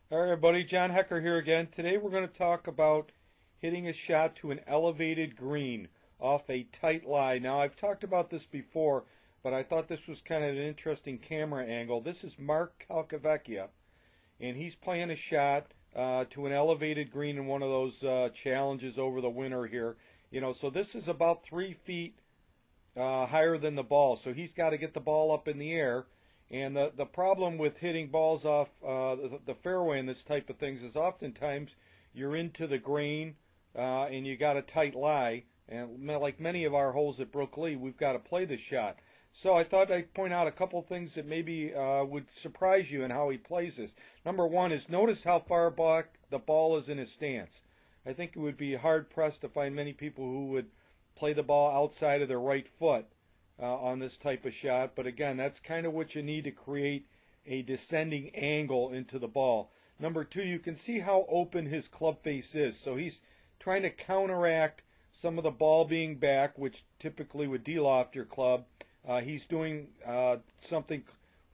All right, everybody, John Hecker here again. Today we're going to talk about hitting a shot to an elevated green off a tight lie. Now, I've talked about this before, but I thought this was kind of an interesting camera angle. This is Mark Calcavecchia, and he's playing a shot to an elevated green in one of those challenges over the winter here. So this is about 3 feet higher than the ball. So he's got to get the ball up in the air. And the problem with hitting balls off the fairway in this type of things is oftentimes you're into the grain and you got a tight lie. And like many of our holes at Brook Lee, we've got to play this shot. So I thought I'd point out a couple things that maybe would surprise you in how he plays this. Number one is notice how far back the ball is in his stance. I think it would be hard pressed to find many people who would play the ball outside of their right foot on this type of shot. But again, that's kind of what you need to create a descending angle into the ball. Number two, you can see how open his club face is. So he's trying to counteract some of the ball being back, which typically would de-loft your club. He's doing something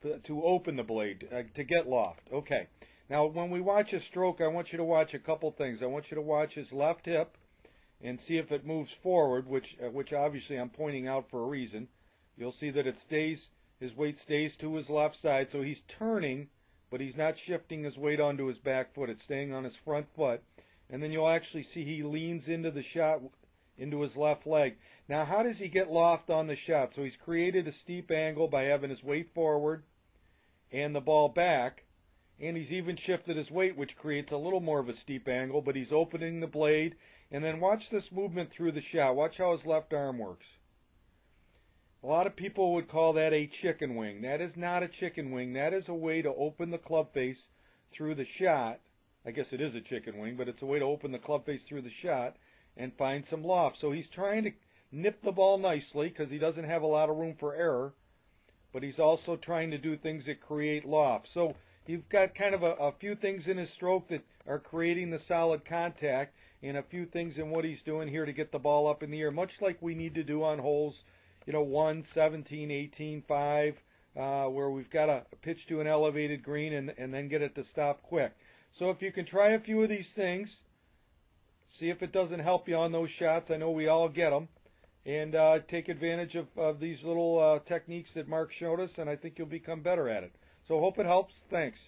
to open the blade, to get loft. Okay. Now, when we watch a stroke, I want you to watch a couple things. I want you to watch his left hip and see if it moves forward, which obviously I'm pointing out for a reason. You'll see that his weight stays to his left side, so he's turning, but he's not shifting his weight onto his back foot. It's staying on his front foot. And then you'll actually see he leans into the shot, into his left leg. Now, how does he get loft on the shot? So he's created a steep angle by having his weight forward and the ball back, and he's even shifted his weight, which creates a little more of a steep angle, but he's opening the blade. And then watch this movement through the shot. Watch how his left arm works. A lot of people would call that a chicken wing. That is not a chicken wing. That is a way to open the club face through the shot. I guess it is a chicken wing, but it's a way to open the club face through the shot and find some loft. So he's trying to nip the ball nicely because he doesn't have a lot of room for error, but he's also trying to do things that create loft. So you've got kind of a few things in his stroke that are creating the solid contact, and a few things in what he's doing here to get the ball up in the air, much like we need to do on holes, 1, 17, 18, 5, where we've got to pitch to an elevated green and then get it to stop quick. So if you can try a few of these things, see if it doesn't help you on those shots. I know we all get them. And take advantage of these little techniques that Mark showed us, and I think you'll become better at it. So hope it helps. Thanks.